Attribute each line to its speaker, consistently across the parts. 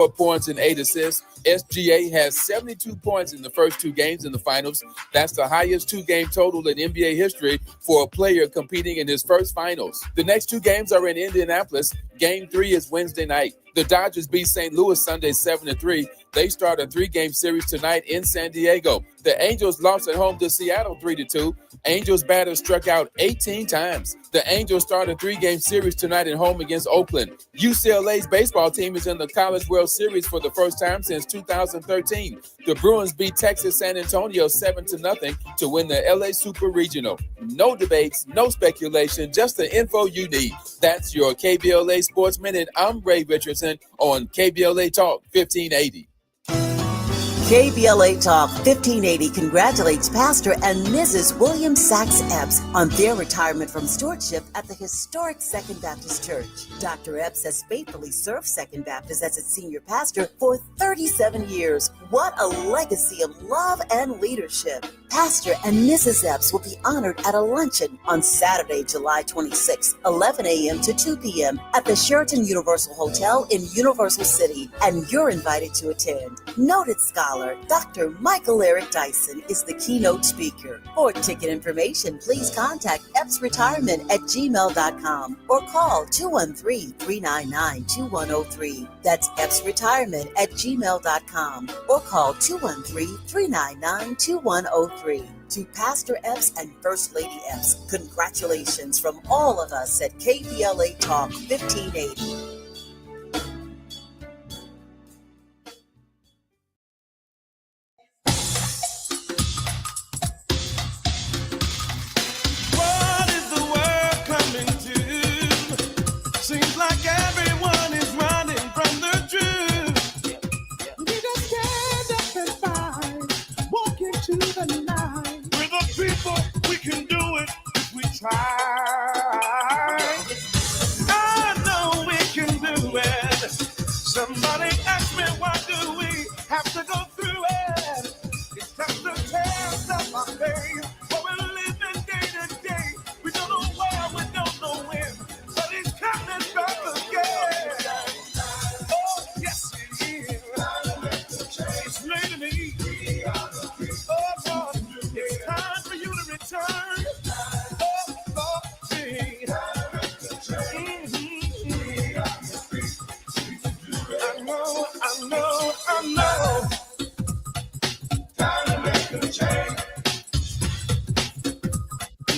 Speaker 1: points and 8 assists. SGA has 72 points in the first 2 games in the finals. That's the highest 2-game total in NBA history for a player competing in his first finals. The next 2 games are in Indianapolis. Game 3 is Wednesday night. The Dodgers beat St. Louis Sunday 7-3. They start a 3-game series tonight in San Diego. The Angels lost at home to Seattle 3-2. Angels batters struck out 18 times. The Angels start a 3-game series tonight at home against Oakland. UCLA's baseball team is in the College World Series for the first time since 2013. The Bruins beat Texas San Antonio 7-0 to win the LA Super Regional. No debates, no speculation, just the info you need. That's your KBLA Sports Minute. I'm Ray Richardson on KBLA Talk 1580.
Speaker 2: KBLA Talk 1580 congratulates Pastor and Mrs. William Sachs Epps on their retirement from stewardship at the historic Second Baptist Church. Dr. Epps has faithfully served Second Baptist as its senior pastor for 37 years. What a legacy of love and leadership. Pastor and Mrs. Epps will be honored at a luncheon on Saturday, July 26, 11 a.m. to 2 p.m. at the Sheraton Universal Hotel in Universal City, and you're invited to attend. Noted scholar Dr. Michael Eric Dyson is the keynote speaker. For ticket information, please contact epsretirement@gmail.com or call 213-399-2103. That's epsretirement@gmail.com or call 213-399-2103. To Pastor Epps and First Lady Epps, congratulations from all of us at KBLA Talk 1580.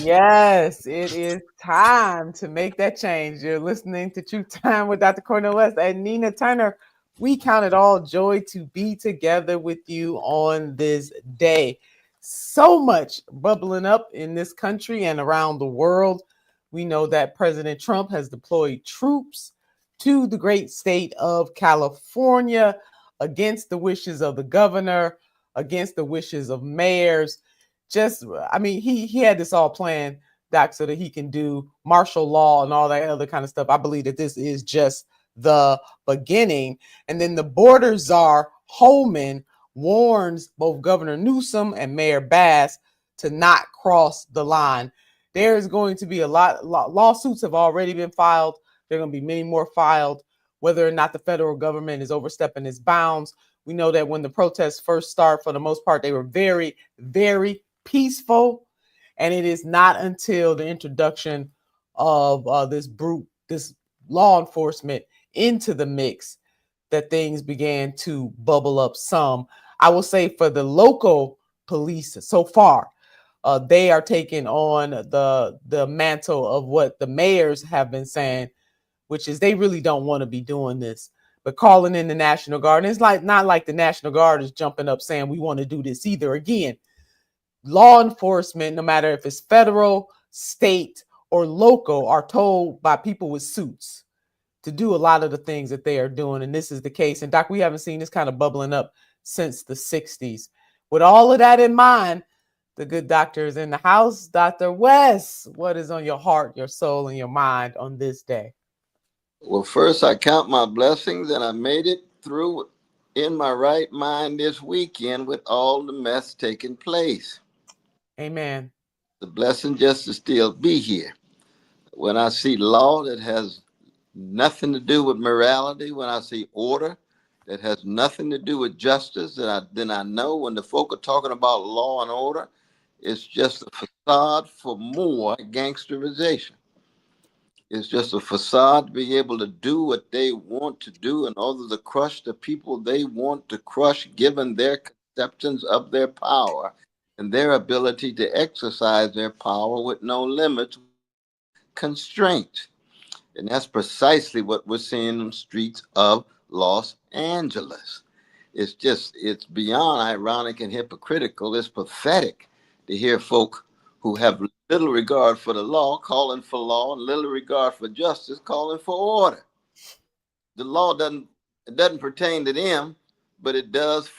Speaker 3: Yes, it is time to make that change. You're listening to Truth Time with Dr. Cornel West and Nina Turner. We count it all joy to be together with you on this day. So much bubbling up in this country and around the world. We know that President Trump has deployed troops to the great state of California against the wishes of the governor, against the wishes of mayors. He had this all planned, Doc, so that he can do martial law and all that other kind of stuff. I believe that this is just the beginning. And then the border czar, Holman, warns both Governor Newsom and Mayor Bass to not cross the line. There is going to be a lot lawsuits have already been filed. There are going to be many more filed, whether or not the federal government is overstepping its bounds. We know that when the protests first started, for the most part, they were very, very peaceful, and it is not until the introduction of this law enforcement into the mix that things began to bubble up some. I will say for the local police so far, they are taking on the mantle of what the mayors have been saying, which is they really don't want to be doing this, but calling in the National Guard. And it's not like the National Guard is jumping up saying we want to do this either. Again, law enforcement, no matter if it's federal, state, or local, are told by people with suits to do a lot of the things that they are doing. And this is the case. And Doc, we haven't seen this kind of bubbling up since the 60s. With all of that in mind, the good doctor is in the house. Dr. West, what is on your heart, your soul, and your mind on this day?
Speaker 4: Well, first, I count my blessings that I made it through in my right mind this weekend with all the mess taking place.
Speaker 3: Amen.
Speaker 4: The blessing just to still be here. When I see law that has nothing to do with morality, when I see order that has nothing to do with justice, then I know when the folk are talking about law and order, it's just a facade for more gangsterization. It's just a facade to be able to do what they want to do in order to crush the people they want to crush, given their conceptions of their power and their ability to exercise their power with no limits, constraint. And that's precisely what we're seeing in the streets of Los Angeles. It's beyond ironic and hypocritical. It's pathetic to hear folk who have little regard for the law calling for law and little regard for justice calling for order. The law doesn't pertain to them, but it does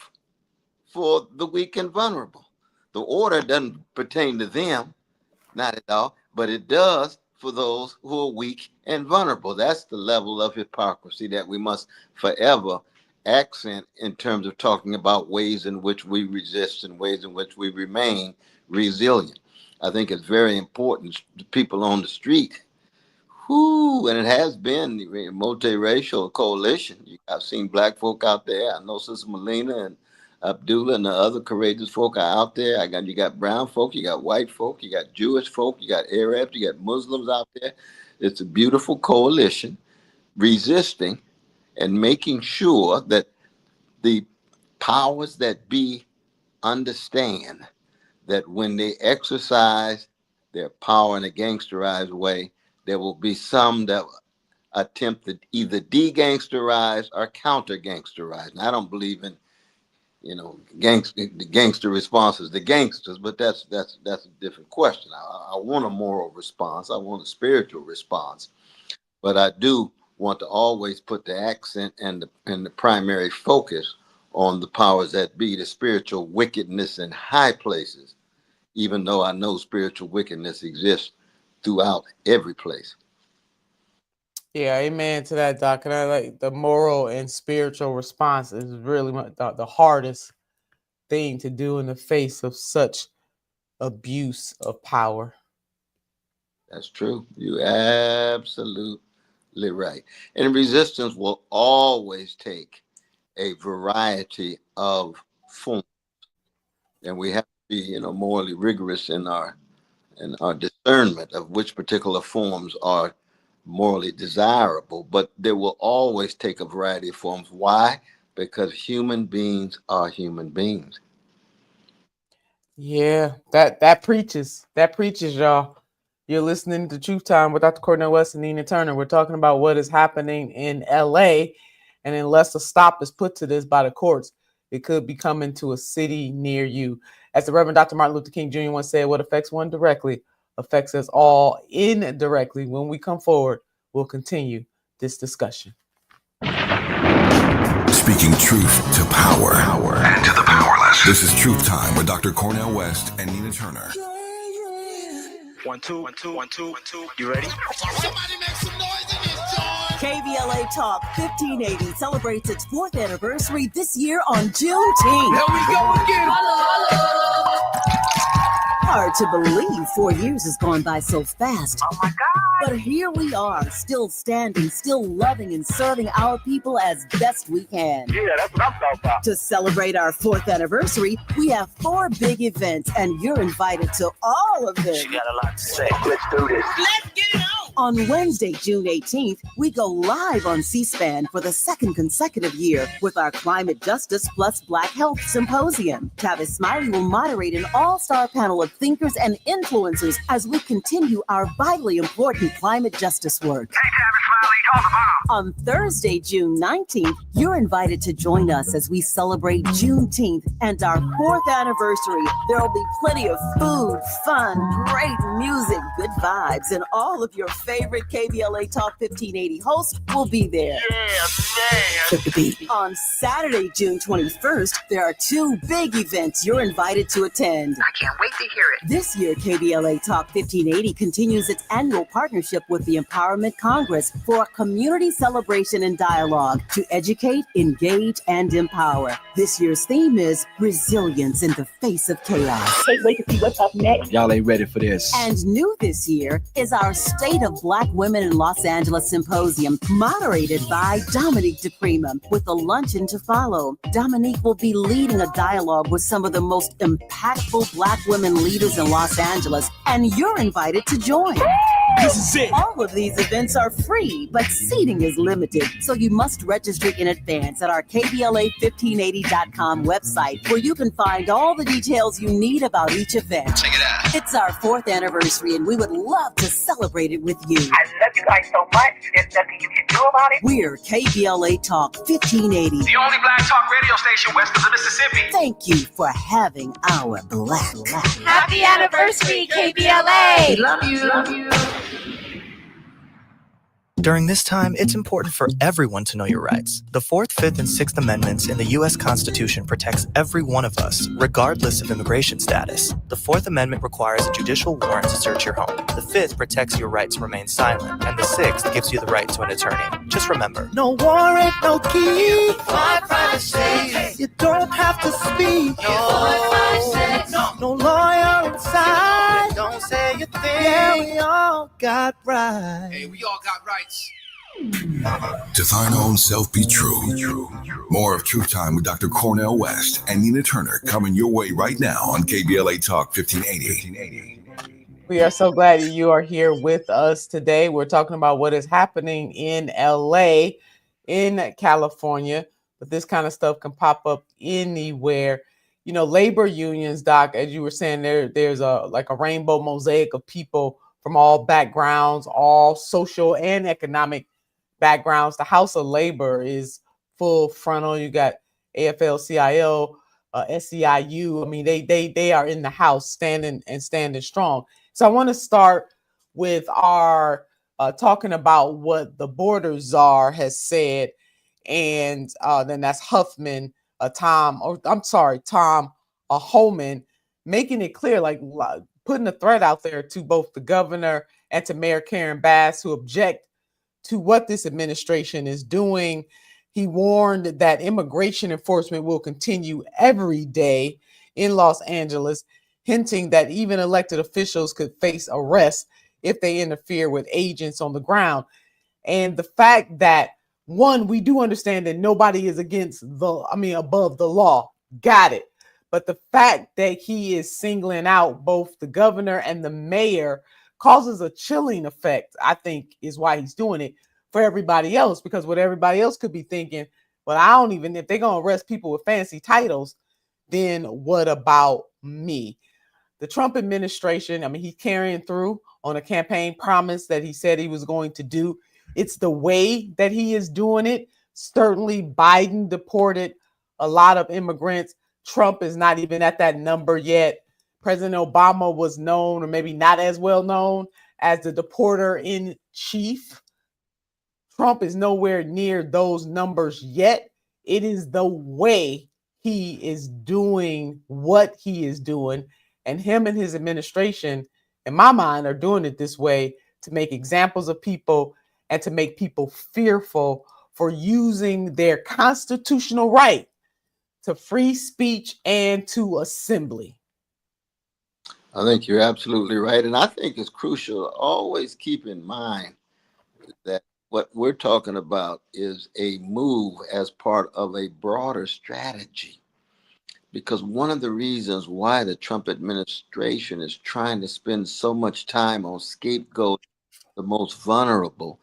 Speaker 4: for the weak and vulnerable. The order doesn't pertain to them, not at all, but it does for those who are weak and vulnerable. That's the level of hypocrisy that we must forever accent in terms of talking about ways in which we resist and ways in which we remain resilient. I think it's very important to people on the street, and it has been a multiracial coalition. I've seen black folk out there. I know Sister Melina and Abdullah and the other courageous folk are out there. You got brown folk, you got white folk, you got Jewish folk, you got Arabs, you got Muslims out there. It's a beautiful coalition resisting and making sure that the powers that be understand that when they exercise their power in a gangsterized way, there will be some that attempt to either de-gangsterize or counter-gangsterize. Now, I don't believe in the gangster responses, the gangsters, but that's a different question. I want a moral response. I want a spiritual response, but I do want to always put the accent and the primary focus on the powers that be, the spiritual wickedness in high places, even though I know spiritual wickedness exists throughout every place.
Speaker 3: Yeah, amen to that, Doc. And I like the moral and spiritual response is really the hardest thing to do in the face of such abuse of power.
Speaker 4: That's true. You're absolutely right. And resistance will always take a variety of forms. And we have to be, morally rigorous in our discernment of which particular forms are morally desirable, but they will always take a variety of forms. Why? Because human beings are human beings.
Speaker 3: Yeah, that preaches, y'all. You're listening to Truth Time with Dr. Cornel West and Nina Turner. We're talking about what is happening in LA, and unless a stop is put to this by the courts, it could be coming to a city near you. As the Reverend Dr. Martin Luther King Jr. once said, what affects one directly affects us all indirectly. When we come forward, we'll continue this discussion.
Speaker 5: Speaking truth to power and to the powerless. This is Truth Time with Dr. Cornel West and Nina Turner.
Speaker 6: 1 2 1 2 1 2 1 2. You ready?
Speaker 7: Somebody make some noise in this joint.
Speaker 2: KVLA Talk 1580 celebrates its 4th anniversary this year on Juneteenth.
Speaker 7: Here we go again.
Speaker 2: Hard to believe 4 years has gone by so fast.
Speaker 7: Oh my God.
Speaker 2: But here we are, still standing, still loving and serving our people as best we can.
Speaker 7: Yeah, that's what I'm talking about.
Speaker 2: To celebrate our 4th anniversary, we have 4 big events, and you're invited to all of them.
Speaker 6: She got a lot to say.
Speaker 7: Let's do this.
Speaker 2: Let's get it on! On Wednesday, June 18th, we go live on C-SPAN for the 2nd consecutive year with our Climate Justice Plus Black Health Symposium. Tavis Smiley will moderate an all-star panel of thinkers and influencers as we continue our vitally important climate justice work.
Speaker 7: Hey, Tavis Smiley, talk about.
Speaker 2: On Thursday, June 19th, you're invited to join us as we celebrate Juneteenth and our 4th anniversary. There will be plenty of food, fun, great music, good vibes, and all of your favorite KVLA Talk 1580 hosts will be there.
Speaker 7: Yeah, man.
Speaker 2: On Saturday, June 21st, there are 2 big events you're invited to attend.
Speaker 7: I can't wait to hear it.
Speaker 2: This year, KVLA Talk 1580 continues its annual partnership with the Empowerment Congress for a community celebration and dialogue to educate, engage, and empower. This year's theme is resilience in the face of chaos.
Speaker 8: Can't wait to see what's up next.
Speaker 9: Y'all ain't ready for this.
Speaker 2: And new this year is our State of Black Women in Los Angeles Symposium, moderated by Dominique DePrima, with a luncheon to follow. Dominique will be leading a dialogue with some of the most impactful Black women leaders in Los Angeles, and you're invited to join.
Speaker 6: This is it.
Speaker 2: All of these events are free, but seating is limited, so you must register in advance at our KBLA1580.com website, where you can find all the details you need about each event.
Speaker 6: Check it out.
Speaker 2: It's our 4th anniversary, and we would love to celebrate it with you.
Speaker 7: I love you guys so much. There's nothing you can do about it.
Speaker 2: We're KBLA Talk 1580.
Speaker 6: The only black talk radio station west of the Mississippi.
Speaker 2: Thank you for having our black.
Speaker 8: Happy anniversary, KBLA!
Speaker 7: Love you. Love you.
Speaker 9: During this time, it's important for everyone to know your rights. The 4th, 5th, and 6th Amendments in the U.S. Constitution protects every one of us, regardless of immigration status. The 4th Amendment requires a judicial warrant to search your home. The 5th protects your right to remain silent. And the 6th gives you the right to an attorney. Just remember, no warrant, no key, my privacy. You don't have to speak. No lawyer inside. Don't say a thing. Yeah, we all got rights.
Speaker 6: Hey, we all got rights.
Speaker 5: To thine own self be true. More of Truth Time with Dr. Cornel West and Nina Turner coming your way right now on KBLA Talk 1580.
Speaker 3: We are so glad that you are here with us today. We're talking about what is happening in LA, in California, but this kind of stuff can pop up anywhere. You know, labor unions, Doc, as you were saying, there's a rainbow mosaic of people from all backgrounds, all social and economic backgrounds. The House of Labor is full frontal. You got AFL-CIO, SEIU. I mean, they are in the House standing strong. So I want to start with our talking about what the border czar has said, and then that's Huffman, Tom Homan, making it clear, like putting a threat out there to both the governor and to Mayor Karen Bass, who object to what this administration is doing. He warned that immigration enforcement will continue every day in Los Angeles, hinting that even elected officials could face arrest if they interfere with agents on the ground. And the fact that, one, we do understand that nobody is above the law. Got it. But the fact that he is singling out both the governor and the mayor causes a chilling effect, I think, is why he's doing it for everybody else. Because what everybody else could be thinking, well, if they're going to arrest people with fancy titles, then what about me? The Trump administration, he's carrying through on a campaign promise that he said he was going to do. It's the way that he is doing it. Certainly, Biden deported a lot of immigrants. Trump is not even at that number yet. President Obama was known, or maybe not as well known, as the deporter in chief. Trump is nowhere near those numbers yet. It is the way he is doing what he is doing. And him and his administration, in my mind, are doing it this way to make examples of people and to make people fearful for using their constitutional right to free speech and to assembly.
Speaker 4: I think you're absolutely right. And I think it's crucial to always keep in mind that what we're talking about is a move as part of a broader strategy. Because one of the reasons why the Trump administration is trying to spend so much time on scapegoat the most vulnerable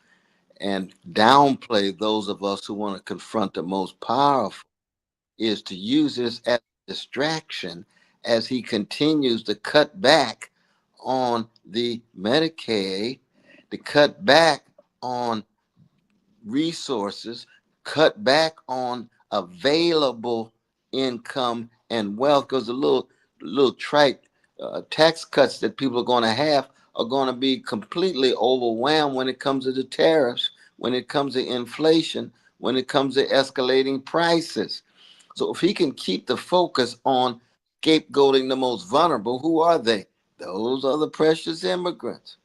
Speaker 4: and downplay those of us who want to confront the most powerful is to use this as a distraction as he continues to cut back on the Medicaid, to cut back on resources, cut back on available income and wealth, because the little trite tax cuts that people are going to have are going to be completely overwhelmed when it comes to the tariffs, when it comes to inflation, when it comes to escalating prices. So if he can keep the focus on scapegoating the most vulnerable, who are they? Those are the precious immigrants.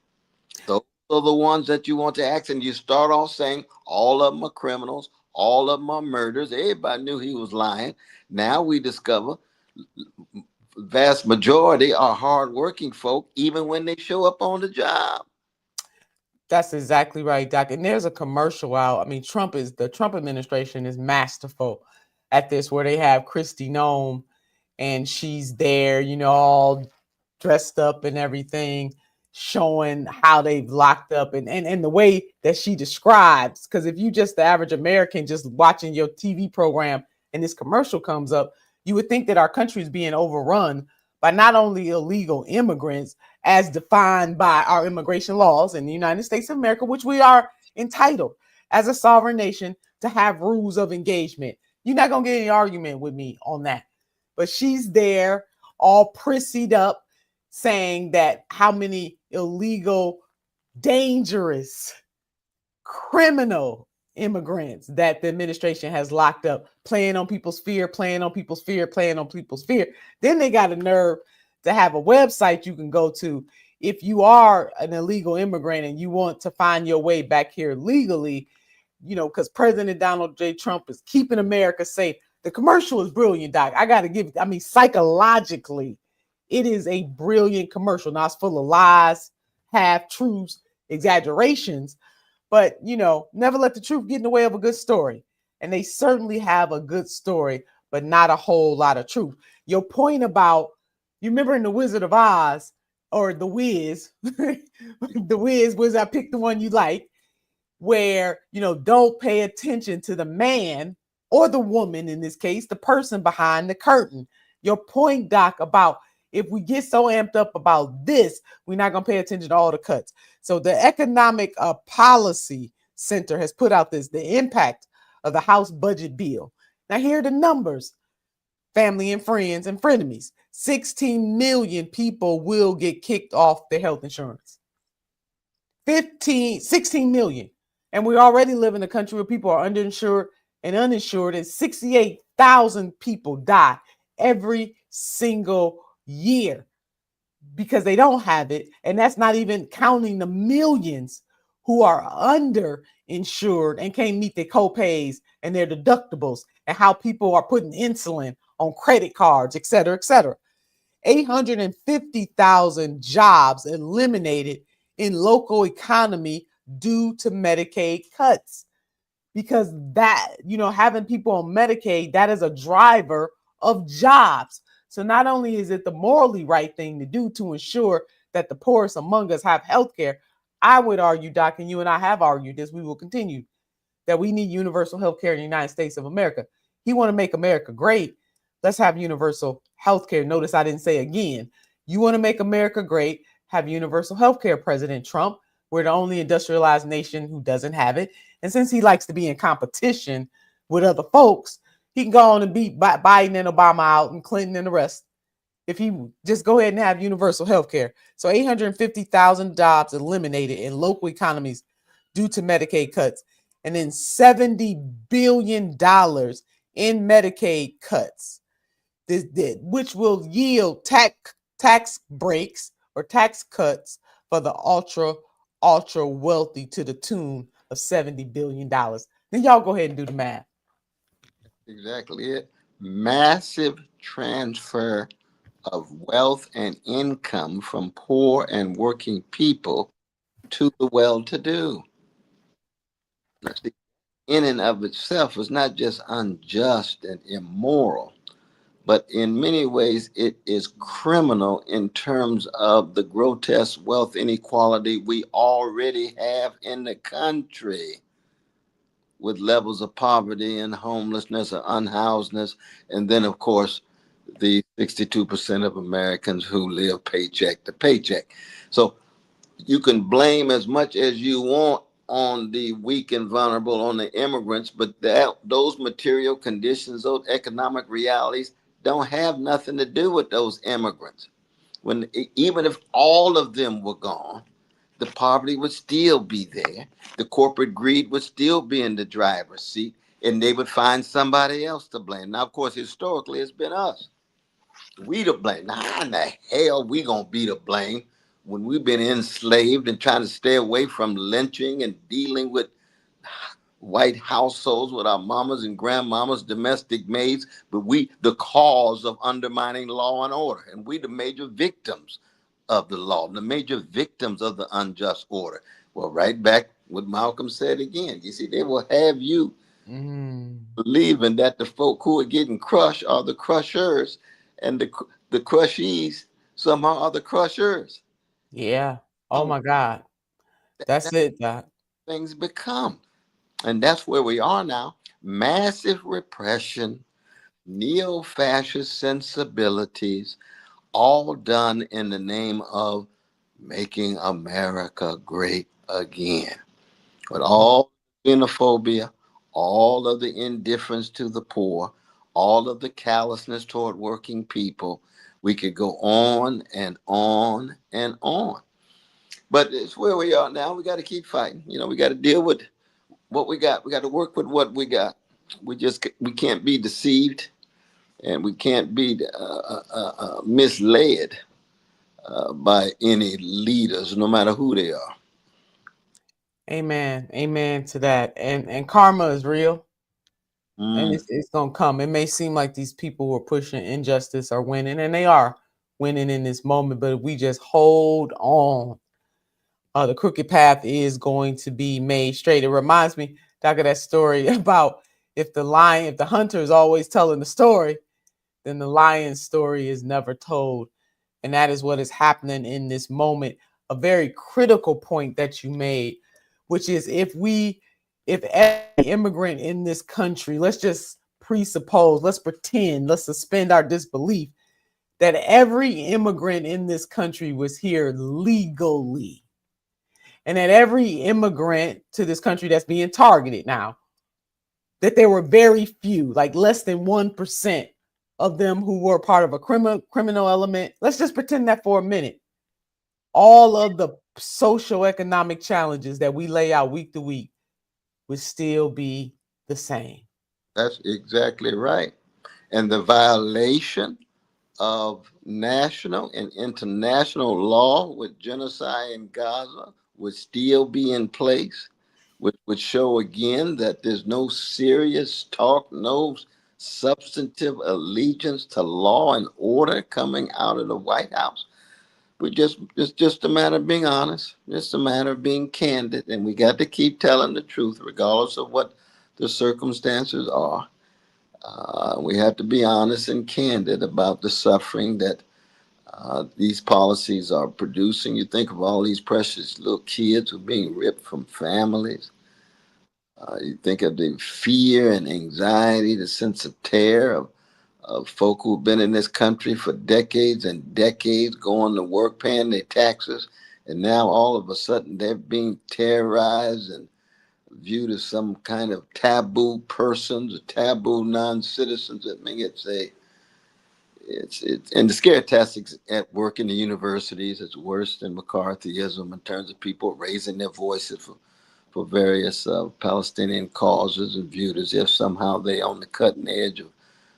Speaker 4: Those are the ones that you want to ask. And you start off saying all of them are criminals, all of them are murderers. Everybody knew he was lying. Now we discover vast majority are hardworking folk, even when they show up on the job.
Speaker 3: That's exactly right, Doc. And there's a commercial out. I mean, the Trump administration is masterful at this, where they have Kristi Noem, and she's there, all dressed up and everything, showing how they've locked up, and the way that she describes. Because if you just the average American just watching your TV program and this commercial comes up, you would think that our country is being overrun by not only illegal immigrants as defined by our immigration laws in the United States of America, which we are entitled as a sovereign nation to have rules of engagement. You're not going to get any argument with me on that. But she's there all prissied up saying that how many illegal, dangerous, criminal immigrants that the administration has locked up, playing on people's fear, playing on people's fear, playing on people's fear. Then they got a nerve to have a website you can go to if you are an illegal immigrant and you want to find your way back here legally, because President Donald J. Trump is keeping America safe. The commercial is brilliant, Doc. I got to give it, psychologically, it is a brilliant commercial. Now, it's full of lies, half-truths, exaggerations, but, never let the truth get in the way of a good story. And they certainly have a good story, but not a whole lot of truth. Your point about, you remember in The Wizard of Oz, or The Wiz, The Wiz, I picked the one you like, where, don't pay attention to the man or the woman, in this case, the person behind the curtain. Your point, Doc, about if we get so amped up about this, we're not going to pay attention to all the cuts. So the Economic Policy Center has put out the impact of the House budget bill. Now, here are the numbers, family and friends and frenemies. 16 million people will get kicked off their health insurance. 16 million. And we already live in a country where people are underinsured and uninsured, and 68,000 people die every single year because they don't have it. And that's not even counting the millions who are underinsured and can't meet their co-pays and their deductibles, and how people are putting insulin on credit cards, et cetera, et cetera. 850,000 jobs eliminated in local economy due to Medicaid cuts. Because that, having people on Medicaid, that is a driver of jobs. So not only is it the morally right thing to do to ensure that the poorest among us have health care, I would argue, Doc, and you and I have argued this, we will continue, that we need universal health care in the United States of America. You want to make America great, let's have universal health care. Notice I didn't say again. You want to make America great, have universal health care, President Trump. We're the only industrialized nation who doesn't have it. And since he likes to be in competition with other folks, he can go on and beat Biden and Obama out and Clinton and the rest if he just go ahead and have universal health care. So 850,000 jobs eliminated in local economies due to Medicaid cuts. And then $70 billion in Medicaid cuts, which will yield tax breaks or tax cuts for the ultra wealthy to the tune of $70 billion. Then y'all go ahead and do the math.
Speaker 4: Exactly it. Massive transfer of wealth and income from poor and working people to the well-to-do. In and of itself is not just unjust and immoral, but in many ways it is criminal in terms of the grotesque wealth inequality we already have in the country, with levels of poverty and homelessness or unhousedness, and then of course the 62% of Americans who live paycheck to paycheck. So you can blame as much as you want on the weak and vulnerable, on the immigrants, but those material conditions, those economic realities don't have nothing to do with those immigrants. Even if all of them were gone, the poverty would still be there. The corporate greed would still be in the driver's seat, and they would find somebody else to blame. Now, of course, historically, it's been us. We to blame. Now, how in the hell we gonna be to blame when we've been enslaved and trying to stay away from lynching and dealing with white households with our mamas and grandmamas, domestic maids, but we the cause of undermining law and order, and we the major victims of the law, the major victims of the unjust order. Well, right back what Malcolm said again. You see, they will have you believing that the folk who are getting crushed are the crushers, and the crushees somehow are the crushers.
Speaker 3: Yeah. Oh
Speaker 4: Oh,
Speaker 3: my God. That's
Speaker 4: that
Speaker 3: it, Doc.
Speaker 4: things become. And that's where we are now. Massive repression, neo fascist sensibilities, all done in the name of making America great again. But all xenophobia, all of the indifference to the poor, all of the callousness toward working people, we could go on and on and on. But it's where we are now. We got to keep fighting. We got to deal with what we got. We got to work with what we got. We can't be deceived, and we can't be misled by any leaders, no matter who they are.
Speaker 3: Amen. Amen to that. And karma is real. And it's gonna come. It may seem like these people who are pushing injustice are winning, and they are winning in this moment, but if we just hold on, the crooked path is going to be made straight. It reminds me, Doc, of that story about if the hunter is always telling the story, then the lion's story is never told. And that is what is happening in this moment. A very critical point that you made, which is if every immigrant in this country, let's just presuppose, let's pretend, let's suspend our disbelief that every immigrant in this country was here legally, and that every immigrant to this country that's being targeted now, that there were very few, like less than 1% of them who were part of a criminal element. Let's just pretend that for a minute. All of the socioeconomic challenges that we lay out week to week would still be the same.
Speaker 4: That's exactly right. And the violation of national and international law with genocide in Gaza would still be in place, which would show again that there's no serious talk, no substantive allegiance to law and order coming out of the White House. It's just a matter of being honest. It's a matter of being candid, and we got to keep telling the truth, regardless of what the circumstances are. We have to be honest and candid about the suffering that these policies are producing. You think of all these precious little kids who are being ripped from families. You think of the fear and anxiety, the sense of terror of folk who've been in this country for decades and decades, going to work, paying their taxes, and now all of a sudden they're being terrorized and viewed as some kind of taboo persons, or taboo non-citizens. I mean, it's and the scare tactics at work in the universities is worse than McCarthyism in terms of people raising their voices for various Palestinian causes and viewed as if somehow they on the cutting edge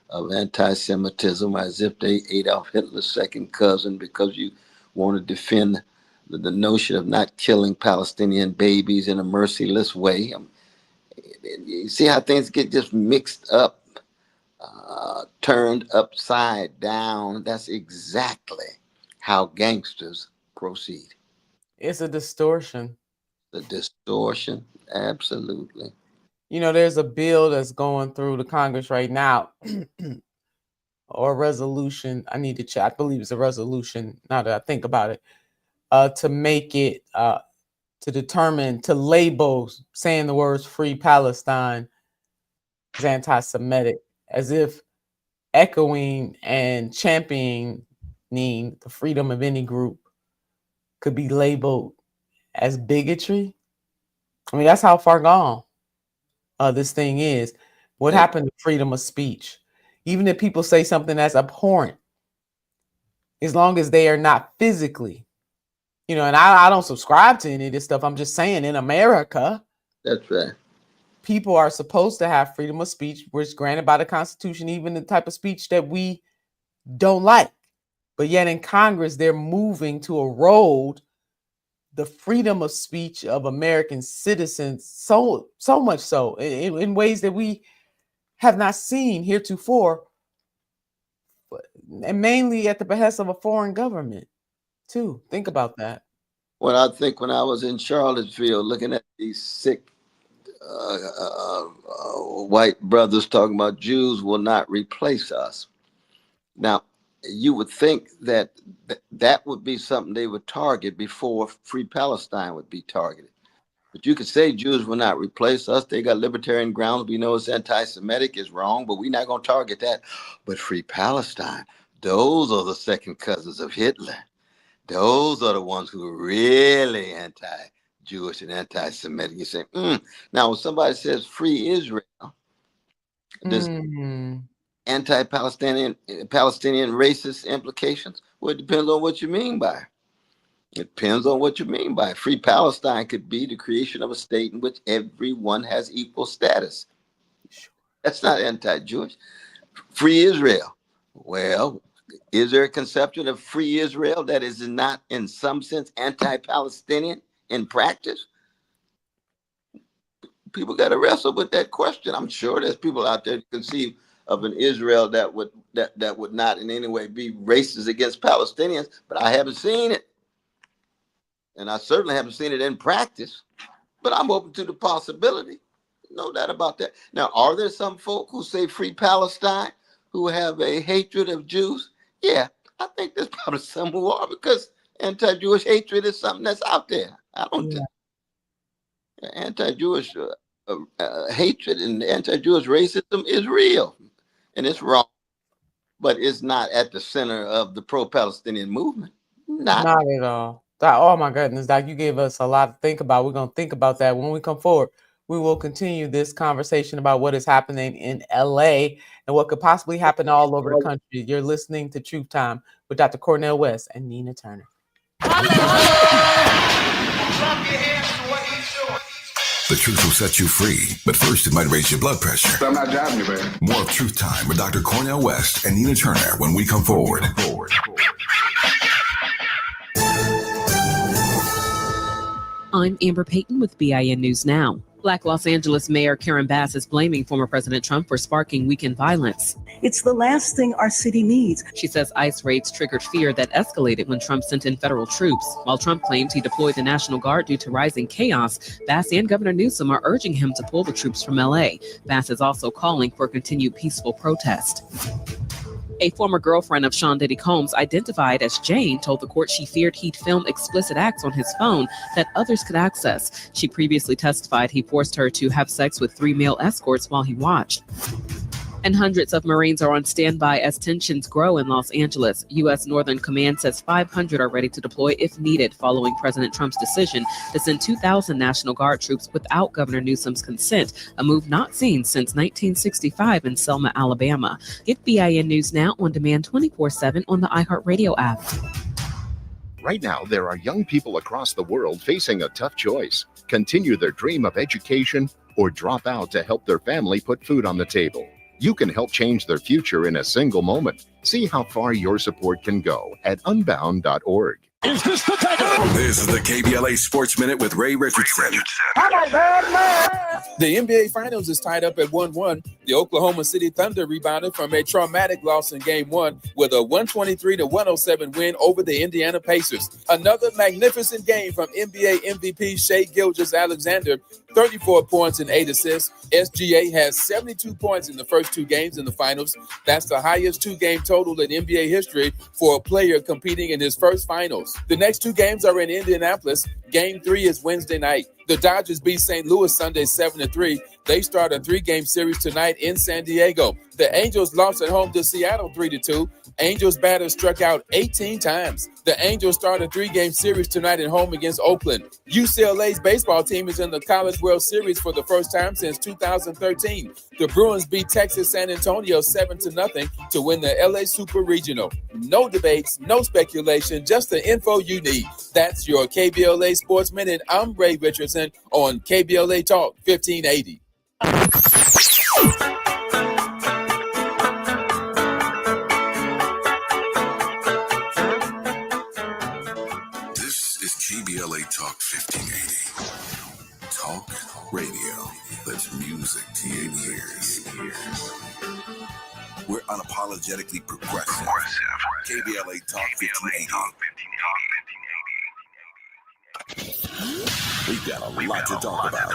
Speaker 4: of anti-Semitism, as if they Adolf Hitler's second cousin, because you want to defend the notion of not killing Palestinian babies in a merciless way. You see how things get just mixed up, turned upside down. That's exactly how gangsters proceed.
Speaker 3: It's a distortion.
Speaker 4: The distortion, absolutely.
Speaker 3: There's a bill that's going through the Congress right now, or a resolution. I need to check. I believe it's a resolution now that I think about it, to make it, to determine, to label saying the words free Palestine as anti-Semitic, as if echoing and championing the freedom of any group could be labeled as bigotry. I mean, that's how far gone this thing is. What happened to freedom of speech? Even if people say something that's abhorrent, as long as they are not physically, and I don't subscribe to any of this stuff. I'm just saying, in America,
Speaker 4: that's right,
Speaker 3: people are supposed to have freedom of speech, which is granted by the Constitution, even the type of speech that we don't like. But yet in Congress, they're moving to erode the freedom of speech of American citizens, so much so in ways that we have not seen heretofore, and mainly at the behest of a foreign government too. Think about that.
Speaker 4: Well, I think when I was in Charlottesville looking at these sick white brothers talking about Jews will not replace us. Now, you would think that that would be something they would target before Free Palestine would be targeted. But you could say Jews will not replace us. They got libertarian grounds. We know it's anti-Semitic, is wrong, but we're not going to target that. But Free Palestine, those are the second cousins of Hitler. Those are the ones who are really anti-Jewish and anti-Semitic. You say, Now, when somebody says Free Israel, does anti-Palestinian racist implications? Well, it depends on what you mean by it. It depends on what you mean by it. Free Palestine could be the creation of a state in which everyone has equal status. That's not anti-Jewish. Free Israel. Well, is there a conception of free Israel that is not in some sense anti-Palestinian in practice? People got to wrestle with that question. I'm sure there's people out there who conceive of an Israel that would not in any way be racist against Palestinians, but I haven't seen it. And I certainly haven't seen it in practice, but I'm open to the possibility. No doubt about that. Now, are there some folk who say Free Palestine who have a hatred of Jews? Yeah, I think there's probably some who are, because anti-Jewish hatred is something that's out there. I don't think anti-Jewish hatred and anti-Jewish racism is real, and it's wrong, but it's not at the center of the pro-Palestinian movement. Not
Speaker 3: at all. Oh my goodness, Doc, you gave us a lot to think about. We're going to think about that when we come forward. We will continue this conversation about what is happening in LA and what could possibly happen all over the country. You're listening to Truth Time with Dr. Cornel West and Nina Turner.
Speaker 5: The truth will set you free, but first it might raise your blood pressure.
Speaker 10: I'm not driving you, baby.
Speaker 5: More of Truth Time with Dr. Cornel West and Nina Turner when we come forward.
Speaker 11: I'm Amber Payton with BIN News Now. Black Los Angeles Mayor Karen Bass is blaming former President Trump for sparking weekend violence.
Speaker 12: It's the last thing our city needs.
Speaker 11: She says ICE raids triggered fear that escalated when Trump sent in federal troops. While Trump claims he deployed the National Guard due to rising chaos, Bass and Governor Newsom are urging him to pull the troops from LA. Bass is also calling for continued peaceful protest. A former girlfriend of Sean Diddy Combs, identified as Jane, told the court she feared he'd film explicit acts on his phone that others could access. She previously testified he forced her to have sex with 3 male escorts while he watched. And hundreds of Marines are on standby as tensions grow in Los Angeles. U.S. Northern Command says 500 are ready to deploy if needed following President Trump's decision to send 2,000 National Guard troops without Governor Newsom's consent, a move not seen since 1965 in Selma, Alabama. Get BIN News Now on demand 24/7 on the iHeartRadio app.
Speaker 13: Right now, there are young people across the world facing a tough choice: continue their dream of education or drop out to help their family put food on the table. You can help change their future in a single moment. See how far your support can go at unbound.org.
Speaker 5: Is this the time? This is the KBLA Sports Minute with Ray Richardson.
Speaker 1: The NBA Finals is tied up at 1-1. The Oklahoma City Thunder rebounded from a traumatic loss in Game 1 with a 123-107 win over the Indiana Pacers. Another magnificent game from NBA MVP Shai Gilgeous-Alexander, 34 points and 8 assists. SGA has 72 points in the first 2 games in the finals. That's the highest 2-game total in NBA history for a player competing in his first finals. The next 2 games are in Indianapolis. Game 3 is Wednesday night. The Dodgers beat St. Louis Sunday 7-3. They start a 3-game series tonight in San Diego. The Angels lost at home to Seattle 3-2. Angels batters struck out 18 times. The Angels start a 3-game series tonight at home against Oakland. UCLA's baseball team is in the College World Series for the first time since 2013. The Bruins beat Texas San Antonio 7-0 to win the LA Super Regional. No debates, no speculation, just the info you need. That's your KBLA Sports Minute. I'm Ray Richardson on KBLA Talk 1580.
Speaker 5: This is KBLA Talk 1580. Talk radio that's music to your ears. We're unapologetically progressive. KBLA Talk 1580. We've got a lot to talk about.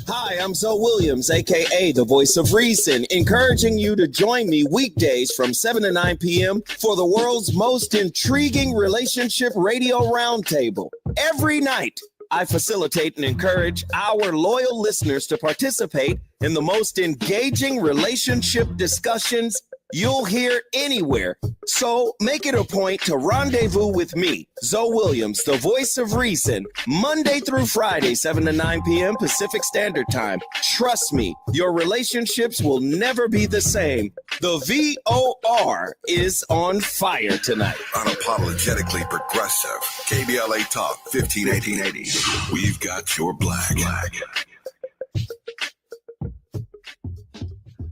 Speaker 10: Hi, I'm Zoe Williams, aka the Voice of Reason, encouraging you to join me weekdays from 7 to 9 p.m. for the world's most intriguing relationship radio roundtable. Every night, I facilitate and encourage our loyal listeners to participate in the most engaging relationship discussions you'll hear anywhere. So make it a point to rendezvous with me, Zoe Williams, the Voice of Reason, Monday through Friday, 7 to 9 p.m. Pacific Standard Time. Trust me, your relationships will never be the same. The VOR is on fire tonight.
Speaker 5: Unapologetically progressive. KBLA Talk 1580. We've got your black.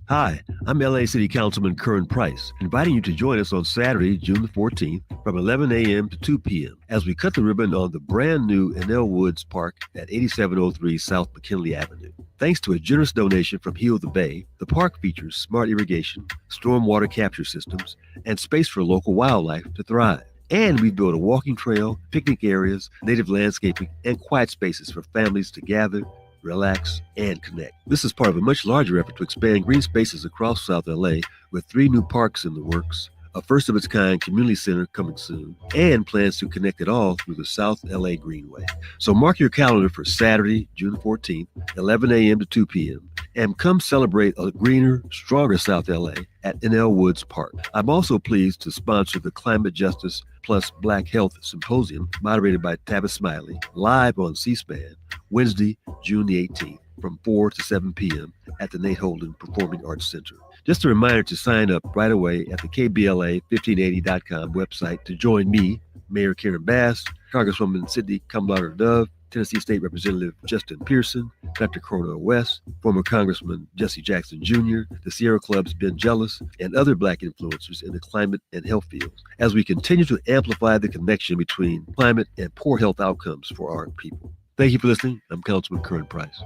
Speaker 14: Hi, I'm LA City Councilman Curran Price, inviting you to join us on Saturday, June the 14th from 11 a.m. to 2 p.m. as we cut the ribbon on the brand new Enel Woods Park at 8703 South McKinley Avenue. Thanks to a generous donation from Heal the Bay, the park features smart irrigation, stormwater capture systems, and space for local wildlife to thrive. And we've built a walking trail, picnic areas, native landscaping, and quiet spaces for families to gather, relax, and connect. This is part of a much larger effort to expand green spaces across South LA with 3 new parks in the works, a first-of-its-kind community center coming soon, and plans to connect it all through the South LA Greenway. So mark your calendar for Saturday, June 14th, 11 a.m. to 2 p.m., and come celebrate a greener, stronger South LA at Enel Woods Park. I'm also pleased to sponsor the Climate Justice Plus Black Health Symposium, moderated by Tavis Smiley, live on C-SPAN, Wednesday, June the 18th, from 4 to 7 p.m. at the Nate Holden Performing Arts Center. Just a reminder to sign up right away at the KBLA1580.com website to join me, Mayor Karen Bass, Congresswoman Sidney Kamlager Dove, Tennessee State Representative Justin Pearson, Dr. Cornel West, former Congressman Jesse Jackson Jr., the Sierra Club's Ben Jealous, and other Black influencers in the climate and health fields, as we continue to amplify the connection between climate and poor health outcomes for our people. Thank you for listening. I'm Councilman Curran Price.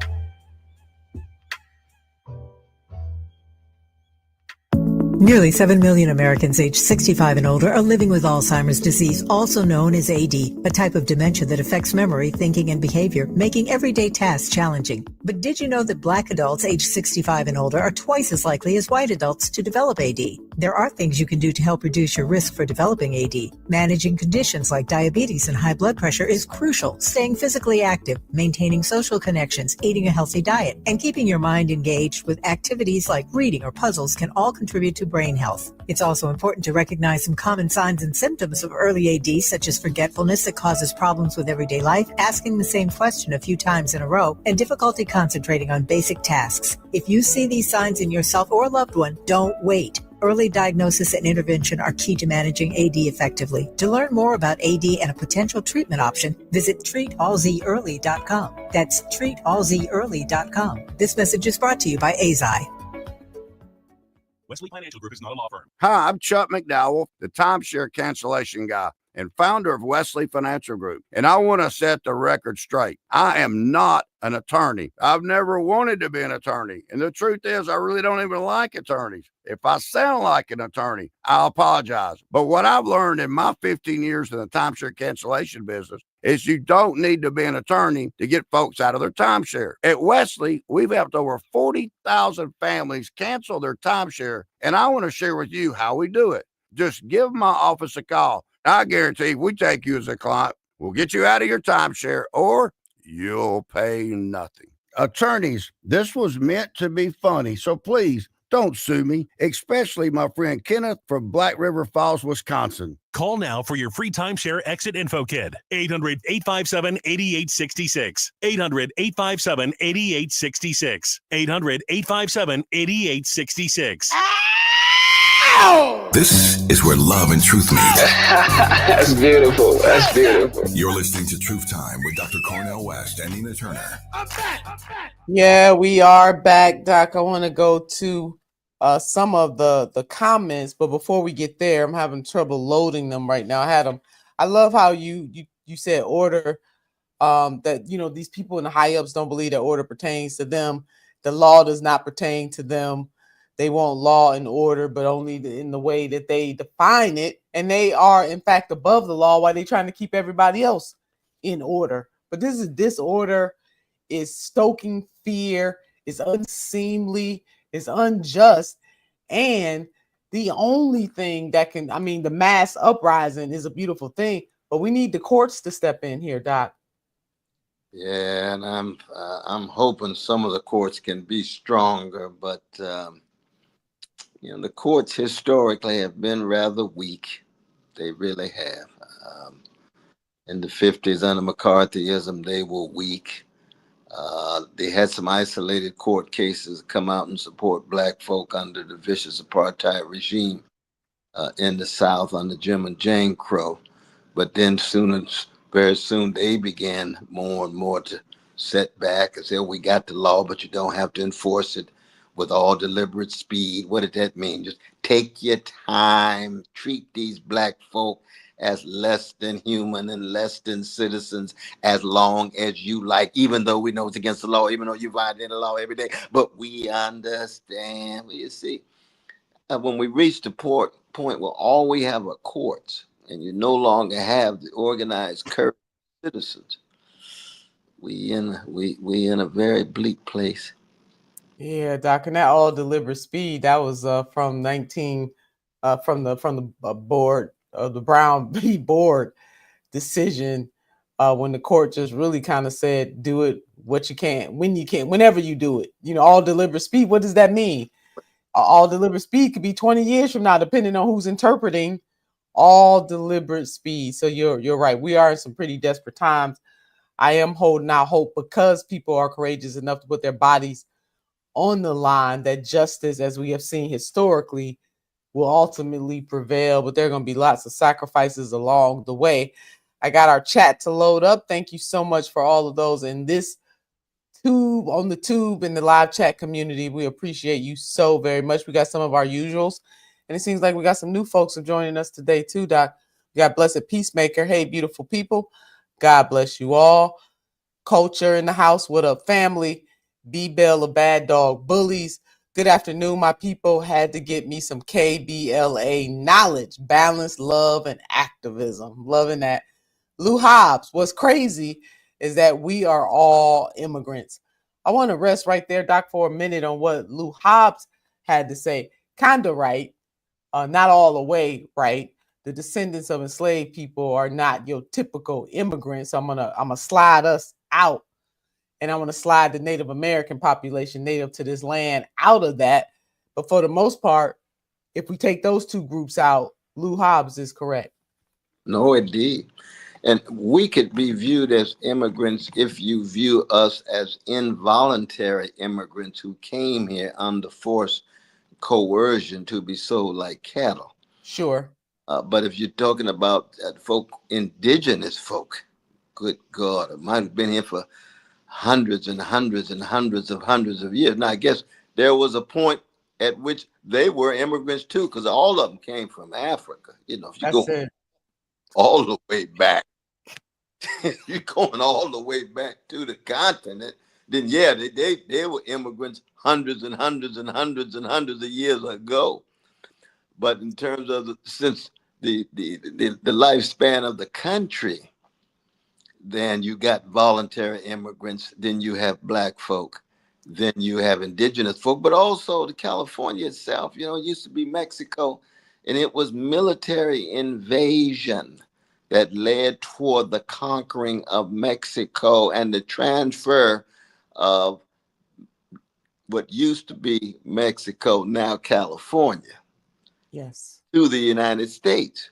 Speaker 15: Nearly 7 million Americans aged 65 and older are living with Alzheimer's disease, also known as AD, a type of dementia that affects memory, thinking, and behavior, making everyday tasks challenging. But did you know that Black adults aged 65 and older are twice as likely as white adults to develop AD? There are things you can do to help reduce your risk for developing AD. Managing conditions like diabetes and high blood pressure is crucial. Staying physically active, maintaining social connections, eating a healthy diet, and keeping your mind engaged with activities like reading or puzzles can all contribute to brain health. It's also important to recognize some common signs and symptoms of early AD, such as forgetfulness that causes problems with everyday life, asking the same question a few times in a row, and difficulty concentrating on basic tasks. If you see these signs in yourself or a loved one, don't wait. Early diagnosis and intervention are key to managing AD effectively. To learn more about AD and a potential treatment option, visit treatallzearly.com. That's treatallzearly.com. This message is brought to you by AZI.
Speaker 16: Wesley Financial Group is not a law firm.
Speaker 17: Hi, I'm Chuck McDowell, the timeshare cancellation guy and founder of Wesley Financial Group. And I want to set the record straight. I am not an attorney. I've never wanted to be an attorney. And the truth is, I really don't even like attorneys. If I sound like an attorney, I apologize. But what I've learned in my 15 years in the timeshare cancellation business is you don't need to be an attorney to get folks out of their timeshare. At Wesley, we've helped over 40,000 families cancel their timeshare, and I want to share with you how we do it. Just give my office a call. I guarantee if we take you as a client, we'll get you out of your timeshare or you'll pay nothing. Attorneys, this was meant to be funny, so please don't sue me, especially my friend Kenneth from Black River Falls, Wisconsin.
Speaker 16: Call now for your free timeshare exit info kit. 800-857-8866. 800-857-8866. 800-857-8866.
Speaker 5: This is where love and truth meet.
Speaker 18: That's beautiful. That's beautiful.
Speaker 5: You're listening to Truth Time with Dr. Cornel West and Nina Turner.
Speaker 3: Yeah, we are back, Doc. I want to go to some of the comments, but before we get there, I'm having trouble loading them right now. I love how you said order, that, you know, these people in the high ups don't believe that order pertains to them. The law does not pertain to them. They want law and order, but only in the way that they define it. And they are, in fact, above the law while they're trying to keep everybody else in order. But this is disorder, is stoking fear, is unseemly, is unjust, and the only thing that can, I mean, the mass uprising is a beautiful thing, but we need the courts to step in here, Doc.
Speaker 4: Yeah, and I'm hoping some of the courts can be stronger, but the courts historically have been rather weak. They really have. In the 50s under McCarthyism, they were weak. They had some isolated court cases come out and support black folk under the vicious apartheid regime in the South under Jim and Jane Crow. But then very soon they began more and more to set back and say, we got the law, but you don't have to enforce it with all deliberate speed. What did that mean? Just take your time, treat these black folk as less than human and less than citizens as long as you like, even though we know it's against the law, even though you violate the law every day. But we understand. You see, when we reach the point where all we have are courts and you no longer have the organized courage of citizens, we in a very bleak place.
Speaker 3: Yeah, Doc, and that all deliberate speed, that was from the board of the Brown v. Board decision, when the court just really kind of said, do it what you can, when you can, whenever you do it. All deliberate speed, what does that mean? All deliberate speed could be 20 years from now, depending on who's interpreting all deliberate speed. So you're right. We are in some pretty desperate times. I am holding out hope because people are courageous enough to put their bodies on the line that justice, as we have seen historically, will ultimately prevail. But there are going to be lots of sacrifices along the way. I got our chat to load up. Thank you so much for all of those in this tube, on the tube, in the live chat community. We appreciate you so very much. We got some of our usuals, and it seems like we got some new folks joining us today too, Doc. We got Blessed Peacemaker. Hey, beautiful people. God bless you all. Culture in the house. What up, family? B-Bell, a bad dog. Bullies. Good afternoon, my people. Had to get me some KBLA knowledge, balance, love, and activism. Loving that. Lou Hobbs, what's crazy is that we are all immigrants. I want to rest right there, Doc, for a minute on what Lou Hobbs had to say. Kind of right, not all the way right. The descendants of enslaved people are not your typical immigrants. I'm gonna slide us out, and I'm gonna slide the Native American population native to this land out of that. But for the most part, if we take those two groups out, Lou Hobbs is correct.
Speaker 4: No, indeed. And we could be viewed as immigrants if you view us as involuntary immigrants who came here under forced coercion to be sold like cattle.
Speaker 3: Sure.
Speaker 4: But if you're talking about folk, indigenous folk, good God, it might have been here for hundreds and hundreds and hundreds of years. Now, I guess there was a point at which they were immigrants too, because all of them came from Africa. If you go all the way back, you're going all the way back to the continent, then yeah, they were immigrants hundreds and hundreds and hundreds and hundreds of years ago. But in terms of since the lifespan of the country, then you got voluntary immigrants, then you have black folk, then you have indigenous folk, but also the California itself, it used to be Mexico, and it was military invasion that led toward the conquering of Mexico and the transfer of what used to be Mexico, now California,
Speaker 3: yes,
Speaker 4: to the United States.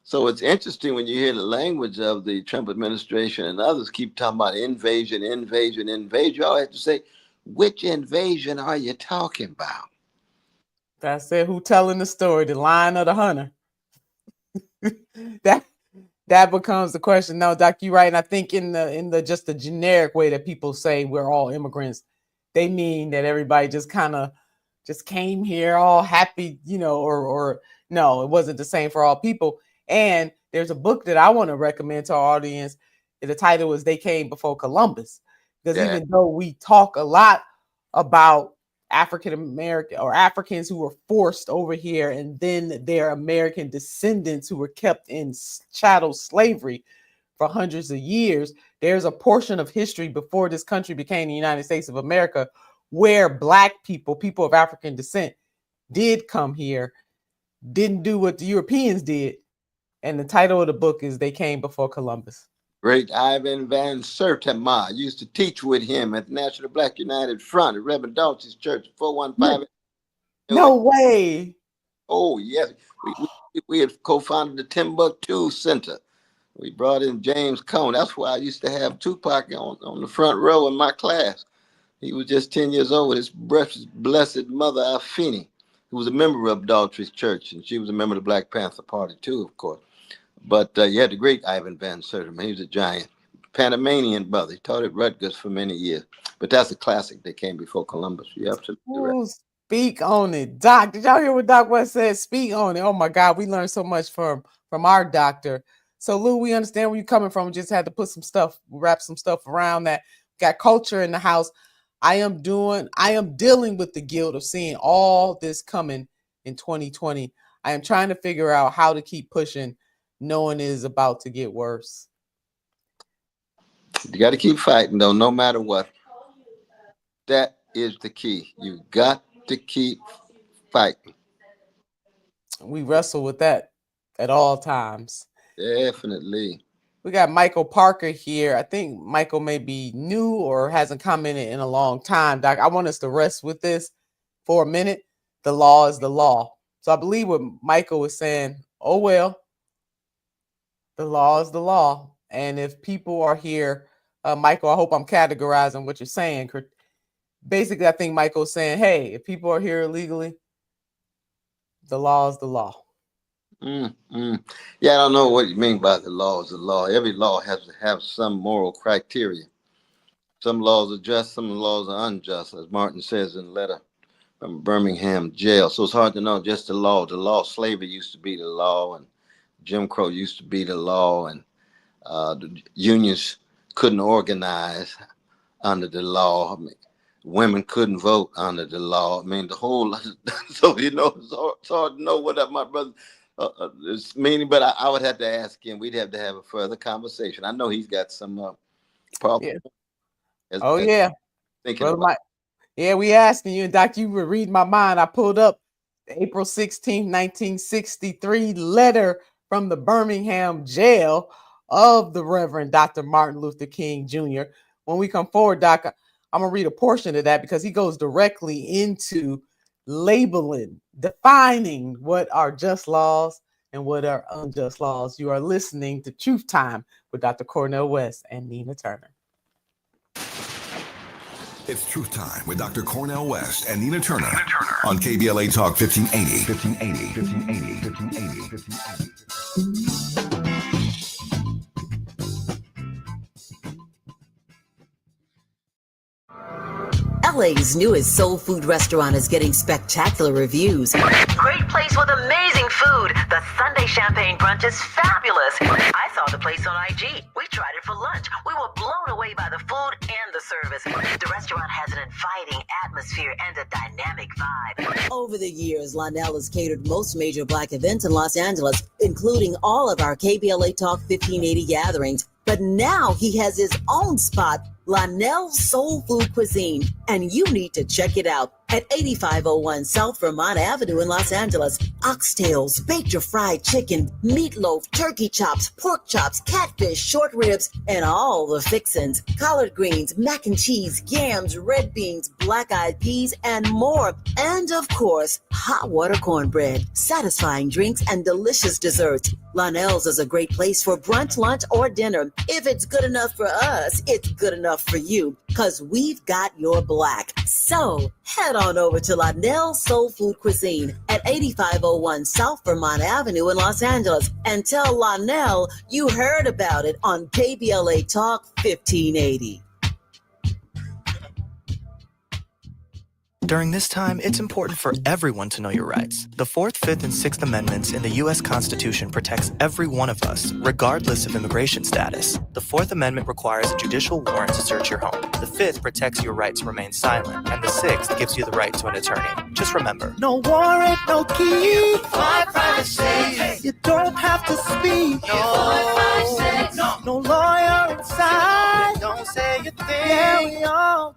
Speaker 4: So it's interesting when you hear the language of the Trump administration and others keep talking about invasion, invasion, invasion. You always have to say, which invasion are you talking about?
Speaker 3: That's it. Who telling the story? The Lion or the Hunter? that becomes the question. No, Doc, you're right. And I think in the just the generic way that people say we're all immigrants, they mean that everybody just kind of just came here all happy, or no, it wasn't the same for all people. And there's a book that I want to recommend to our audience. The title is They Came Before Columbus. Because even though we talk a lot about African American or Africans who were forced over here, and then their American descendants who were kept in chattel slavery for hundreds of years. There's a portion of history before this country became the United States of America where Black people, people of African descent, did come here, didn't do what the Europeans did. And the title of the book is They Came Before Columbus.
Speaker 4: Great Ivan Van Sertima. I used to teach with him at the National Black United Front at Reverend Dalton's Church, 415.
Speaker 3: No way.
Speaker 4: Oh, yes. We had co-founded the Timbuktu Center. We brought in James Cone. That's why I used to have Tupac on the front row in my class. He was just 10 years old with his blessed mother, Afeni, who was a member of Daltrey's Church, and she was a member of the Black Panther Party, too, of course. But you had the great Ivan Van Sertima. He was a giant Panamanian brother. He taught at Rutgers for many years. But that's a classic. They Came Before Columbus. You're absolutely right.
Speaker 3: Speak on it. Doc, did y'all hear what Doc West said? Speak on it. Oh, my God. We learned so much from our doctor. So, Lou, we understand where you're coming from. We just had to put some stuff, wrap some stuff around that. Got culture in the house. I am dealing with the guilt of seeing all this coming in 2020. I am trying to figure out how to keep pushing, knowing it is about to get worse.
Speaker 4: You got to keep fighting, though, no matter what. That is the key. You got to keep fighting.
Speaker 3: We wrestle with that at all times.
Speaker 4: Definitely.
Speaker 3: We got Michael Parker here. I think Michael may be new or hasn't commented in a long time. Doc, I want us to rest with this for a minute. The law is the law. So I believe what Michael was saying, oh, well, the law is the law. And if people are here, Michael, I hope I'm categorizing what you're saying. Basically, I think Michael's saying, hey, if people are here illegally, the law is the law.
Speaker 4: Yeah, I don't know what you mean by the law is the law. Every law has to have some moral criteria. Some laws are just, some laws are unjust, as Martin says in a letter from Birmingham jail. So it's hard to know just the law. The law, slavery used to be the law, and Jim Crow used to be the law, and the unions couldn't organize under the law. I mean, women couldn't vote under the law. I mean, the whole, so, it's hard to know what my brother is meaning, but I would have to ask him. We'd have to have a further conversation. I know he's got some problem.
Speaker 3: Yeah.
Speaker 4: Thinking about
Speaker 3: Mike, yeah, we asking you, and Doc, you were reading my mind. I pulled up the April 16, 1963 letter from the Birmingham jail of the Reverend Dr. Martin Luther King Jr. When we come forward, Doc, I'm going to read a portion of that because he goes directly into labeling, defining what are just laws and what are unjust laws. You are listening to Truth Time with Dr. Cornel West and Nina Turner.
Speaker 5: It's Truth Time with Dr. Cornel West and Nina Turner on KBLA Talk 1580.
Speaker 2: LA's newest soul food restaurant is getting spectacular reviews.
Speaker 19: Great place with amazing food. The Sunday champagne brunch is fabulous. I saw the place on IG. We tried it for lunch. We were blown away by the food and the service. The restaurant has an inviting atmosphere and a dynamic vibe.
Speaker 2: Over the years, Lionel has catered most major Black events in Los Angeles, including all of our KBLA Talk 1580 gatherings. But now he has his own spot, Lionel's Soul Food Cuisine, and you need to check it out at 8501 South Vermont Avenue in Los Angeles. Oxtails, baked or fried chicken, meatloaf, turkey chops, pork chops, catfish, short ribs, and all the fixins. Collard greens, mac and cheese, yams, red beans, black-eyed peas, and more. And of course, hot water cornbread, satisfying drinks, and delicious desserts. Lionel's is a great place for brunch, lunch, or dinner. If it's good enough for us, it's good enough for you, because we've got your black. So head on over to Lionel's Soul Food Cuisine at 8501 South Vermont Avenue in Los Angeles and tell Lionel you heard about it on KBLA Talk 1580.
Speaker 9: During this time, it's important for everyone to know your rights. The 4th, 5th, and 6th Amendments in the U.S. Constitution protects every one of us, regardless of immigration status. The 4th Amendment requires a judicial warrant to search your home. The 5th protects your right to remain silent, and the 6th gives you the right to an attorney. Just remember,
Speaker 20: no warrant, no key, my privacy. You don't have to speak. No law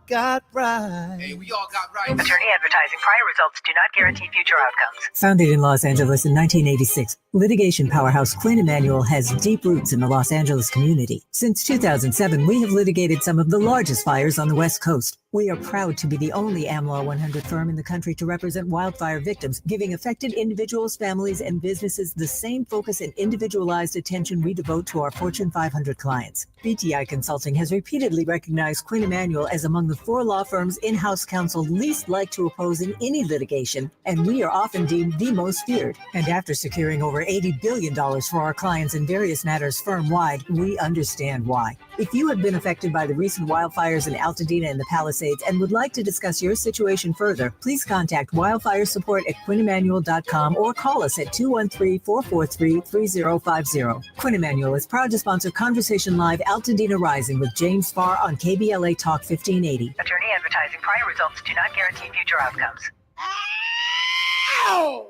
Speaker 20: got right.
Speaker 6: Hey, we all got right.
Speaker 19: Attorney advertising. Prior results do not guarantee future outcomes.
Speaker 15: Founded in Los Angeles in 1986, litigation powerhouse Quinn Emanuel has deep roots in the Los Angeles community. Since 2007, we have litigated some of the largest fires on the West Coast. We are proud to be the only AmLaw 100 firm in the country to represent wildfire victims, giving affected individuals, families, and businesses the same focus and individualized attention we devote to our Fortune 500 clients. BTI Consulting has repeatedly recognized Quinn Emanuel as among the 4 law firms in-house counsel least liked to oppose in any litigation, and we are often deemed the most feared. And after securing over $80 billion for our clients in various matters firm-wide, we understand why. If you have been affected by the recent wildfires in Altadena and the Palisades and would like to discuss your situation further, please contact wildfire support at QuinnEmanuel.com or call us at 213-443-3050. Quinn Emanuel is proud to sponsor Conversation Live Altadena Rising with James Farr on KBLA Talk 1580.
Speaker 19: Attorney advertising. Prior results do not guarantee future outcomes.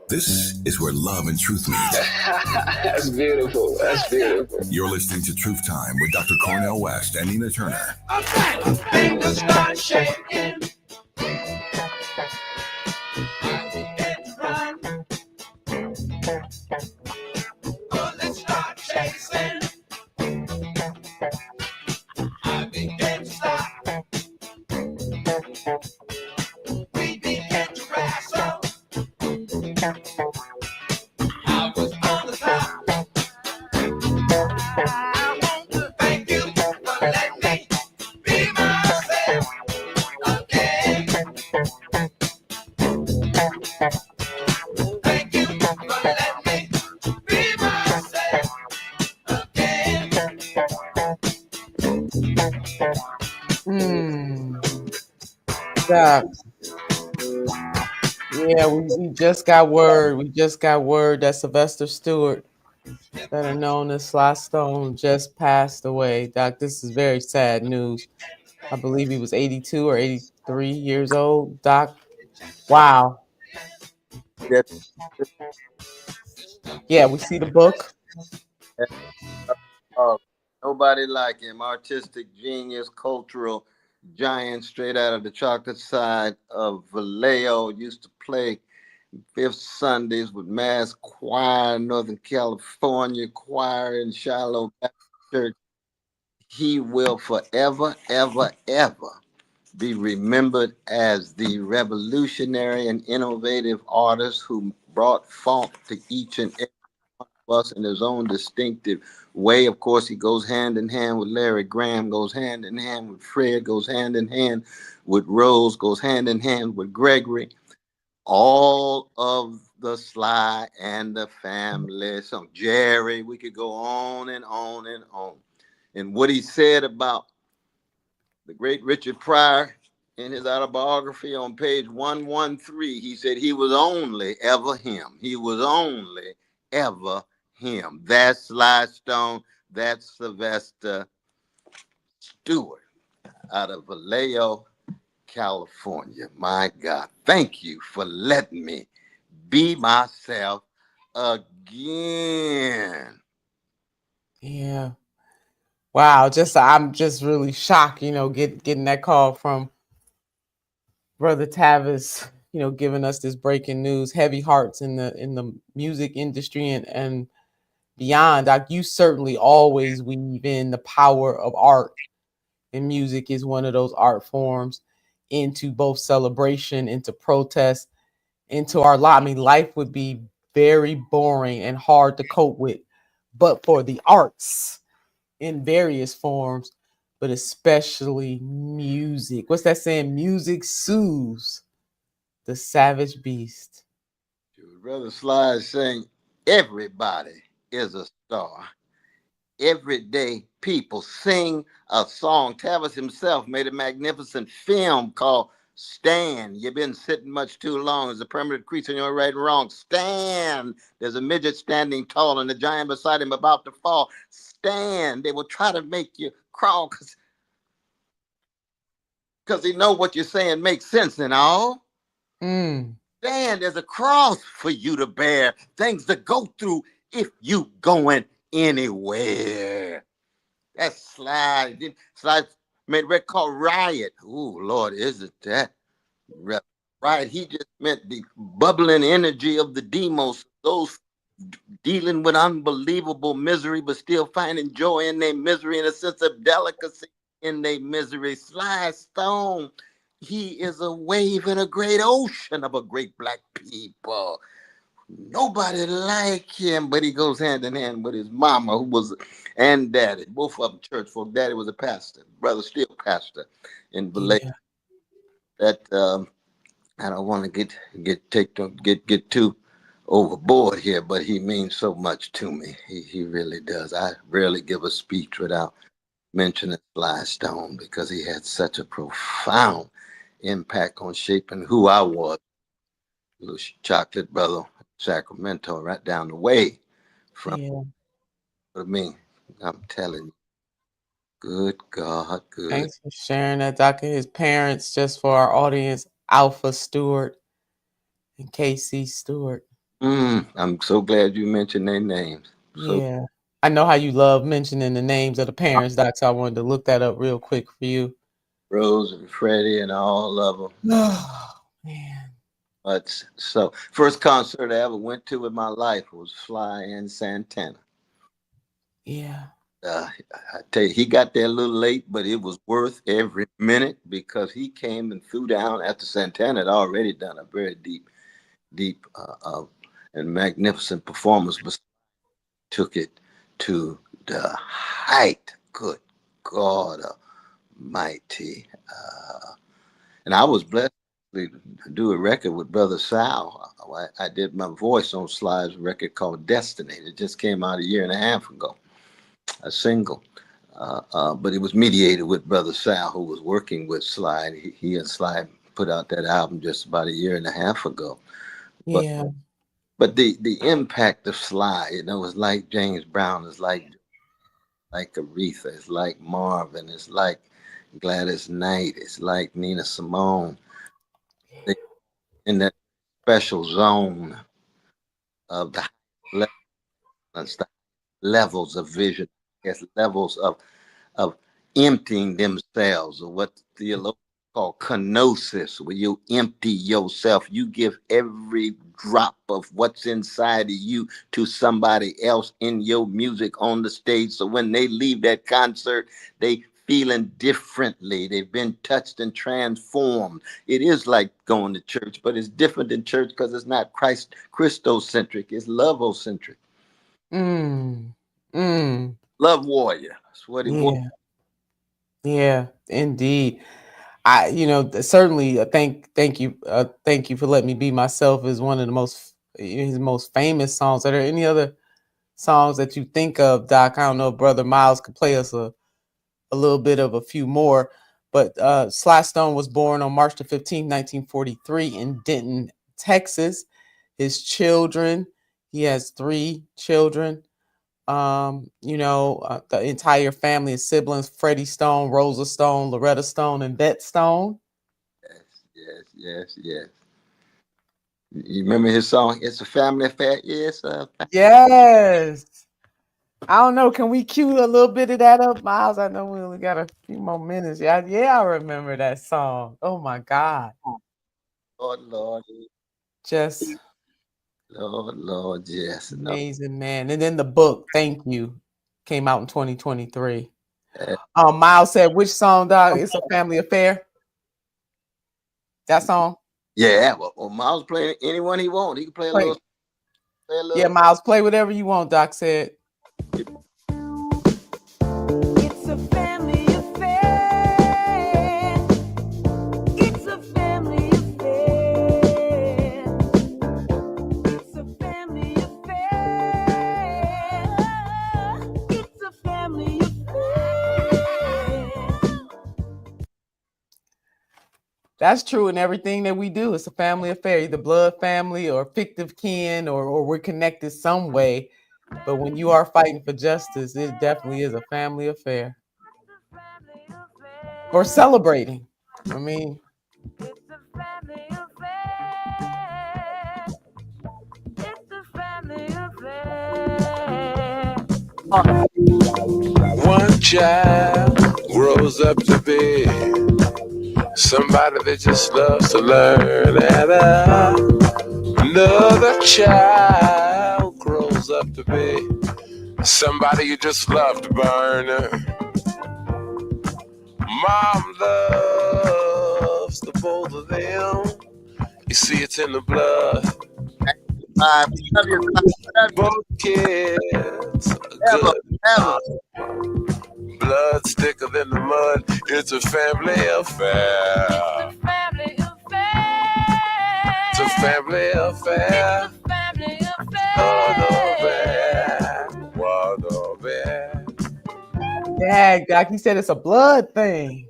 Speaker 5: This is where love and truth meet.
Speaker 18: That's beautiful. That's beautiful.
Speaker 5: You're listening to Truth Time with Dr. Cornel West and Nina Turner.
Speaker 20: Fingers start shaking. Bullets start chasing. I begin to stop. We begin to wrestle. I was on the top. I want to thank you for letting me be myself again. Thank you for letting me be myself again.
Speaker 3: Doc. Yeah, we just got word. We just got word that Sylvester Stewart, better known as Sly Stone, just passed away. Doc, this is very sad news. I believe he was 82 or 83 years old. Doc, wow. Yeah, we see the book.
Speaker 4: Nobody like him. Artistic genius, cultural giant, straight out of the chocolate side of Vallejo. Used to play Fifth Sundays with Mass Choir, Northern California Choir in Shiloh Baptist Church. He will forever, ever, ever be remembered as the revolutionary and innovative artist who brought funk to each and every one of us in his own distinctive way. Of course, he goes hand in hand with Larry Graham, goes hand in hand with Fred, goes hand in hand with Rose, goes hand in hand with Gregory. All of the Sly and the family, some Jerry, we could go on and on and on. And what he said about the great Richard Pryor in his autobiography on page 113, he said he was only ever him. He was only ever him. That's Sly Stone. That's Sylvester Stewart out of Vallejo, California. My God, thank you for letting me be myself again.
Speaker 3: Yeah. Wow, I'm just really shocked, getting that call from Brother Tavis, giving us this breaking news. Heavy hearts in the music industry and beyond. Doc, you certainly always weave in the power of art, and music is one of those art forms into both celebration, into protest, into our life. I mean, life would be very boring and hard to cope with, but for the arts in various forms, but especially music. What's that saying? Music soothes the savage beast.
Speaker 4: Brother Sly is saying everybody is a star. Everyday people sing a song. Tavis himself made a magnificent film called Stand. You've been sitting much too long. There's a permanent crease in your right and wrong. Stand. There's a midget standing tall and the giant beside him about to fall. Stand. They will try to make you crawl because they know what you're saying makes sense and all. Stand. There's a cross for you to bear. Things to go through if you going anywhere. That's Sly. Sly Made a record called Riot. Oh, Lord, isn't that right? He just meant the bubbling energy of the demos, those dealing with unbelievable misery, but still finding joy in their misery and a sense of delicacy in their misery. Sly Stone, he is a wave in a great ocean of a great black people. Nobody like him, but he goes hand in hand with his mama, who was, and daddy, both of them church folk. Daddy was a pastor, brother still pastor in Vallejo.
Speaker 3: Yeah.
Speaker 4: That I don't want to get too overboard here, but he means so much to me. He really does. I rarely give a speech without mentioning Sly Stone because he had such a profound impact on shaping who I was. Little chocolate brother, Sacramento, right down the way from me. I'm telling you, good God, good.
Speaker 3: Thanks for sharing that, Doc. His parents, just for our audience, Alpha Stewart and KC Stewart.
Speaker 4: I'm so glad you mentioned their names. So,
Speaker 3: Yeah. I know how you love mentioning the names of the parents, Doc, so I wanted to look that up real quick for you.
Speaker 4: Rose and Freddie and all of them.
Speaker 3: Oh, man.
Speaker 4: But so, first concert I ever went to in my life was Sly and Santana.
Speaker 3: Yeah.
Speaker 4: I tell you, he got there a little late, but it was worth every minute because he came and threw down after Santana had already done a very deep and magnificent performance, but took it to the height. Good God Almighty. And I was blessed to do a record with Brother Sal. I did my voice on Sly's record called Destiny. It just came out a year and a half ago, a single. But it was mediated with Brother Sal, who was working with Sly. And he and Sly put out that album just about a year and a half ago.
Speaker 3: Yeah.
Speaker 4: But the impact of Sly, it's like James Brown, it's like Aretha, it's like Marvin, it's like Gladys Knight, it's like Nina Simone. They, in that special zone of the levels of vision, levels of emptying themselves, or what theologians call kenosis, where you empty yourself. You give every drop of what's inside of you to somebody else in your music on the stage. So when they leave that concert, they feeling differently. They've been touched and transformed. It is like going to church, but it's different than church because it's not Christocentric. It's love-ocentric. Love warrior. That's what he was.
Speaker 3: Yeah, indeed. I, certainly thank you for letting me be myself is one of his most famous songs. Are there any other songs that you think of, Doc? I don't know if Brother Miles could play us a little bit of a few more, but Sly Stone was born on March the 15th, 1943 in Denton, Texas. His children, he has 3 children. The entire family of siblings: Freddie Stone, Rosa Stone, Loretta Stone, and Bette Stone.
Speaker 4: Yes. You remember his song, It's a Family Affair? Yes.
Speaker 3: Yes. I don't know. Can we cue a little bit of that up, Miles? I know we only got a few more minutes. Yeah, I remember that song. Oh my God.
Speaker 4: Lord.
Speaker 3: Just
Speaker 4: Lord, yes.
Speaker 3: Amazing, man. And then the book, Thank You, came out in 2023. Miles said, which song, Doc? It's a Family Affair. That song?
Speaker 4: Yeah, well, Miles playing anyone he wants. He can play a little.
Speaker 3: Yeah, Miles, play whatever you want, Doc said.
Speaker 20: It's a family affair. It's a family affair. It's a family affair. It's a family affair.
Speaker 3: That's true in everything that we do. It's a family affair, either blood family or fictive kin, or we're connected some way. But when you are fighting for justice, it definitely is a family affair. Or celebrating. I mean,
Speaker 20: It's a family affair. It's a family affair.
Speaker 1: One child,
Speaker 21: grows up to be somebody that just loves to learn, and another child grows up to be somebody you just love to burn. Mom loves the both of them. You see, it's in the blood. Both kids are good. Blood thicker than the mud. It's a family affair. It's a family affair. What a bear.
Speaker 3: Yeah, Doc, he said it's a blood thing.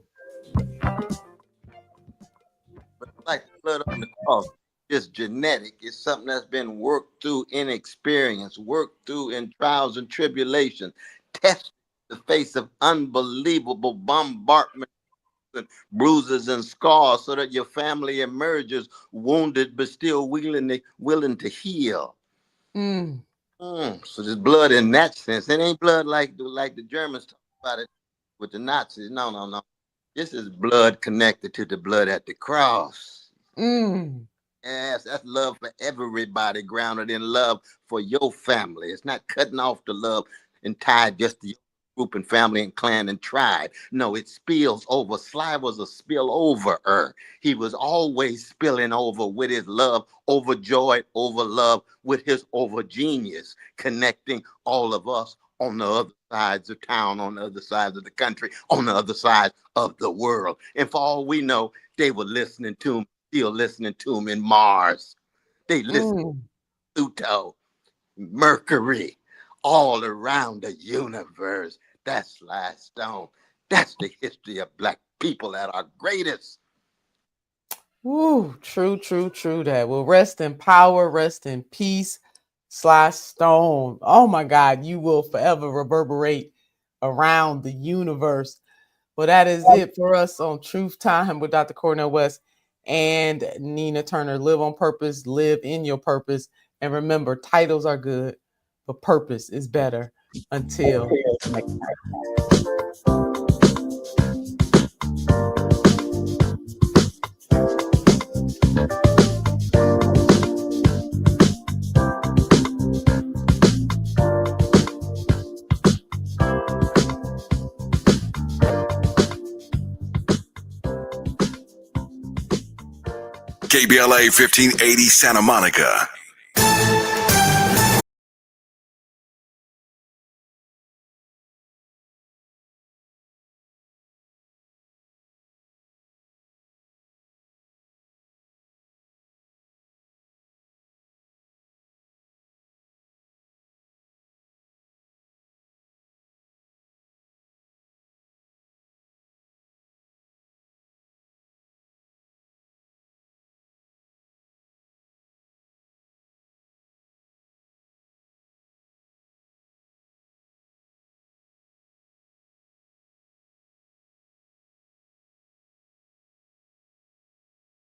Speaker 4: Like the blood on the cross. It's genetic. It's something that's been worked through in experience, worked through in trials and tribulations, tested in the face of unbelievable bombardment and bruises and scars, so that your family emerges wounded but still willing to heal. So there's blood in that sense. It ain't blood like the Germans talk about it with the Nazis. No. This is blood connected to the blood at the cross. Yes, that's love for everybody, grounded in love for your family. It's not cutting off the love and tied just to your group and family and clan and tribe. No, it spills over. Sly was a spillover-er. He was always spilling over with his love, overjoyed, over love, with his over genius, connecting all of us on the other sides of town, on the other sides of the country, on the other side of the world. And for all we know, they were listening to him, still listening to him in Mars. They listen to Pluto, Mercury, all around the universe. That's Sly Stone. That's the history of Black people at our greatest.
Speaker 3: Ooh, true that. Well, rest in power, rest in peace, Sly Stone. Oh my God, you will forever reverberate around the universe. Well, that is it for us on Truth Time with Dr. Cornel West and Nina Turner. Live on purpose, live in your purpose. And remember, titles are good, but purpose is better. Until next time.
Speaker 5: KBLA 1580 Santa Monica.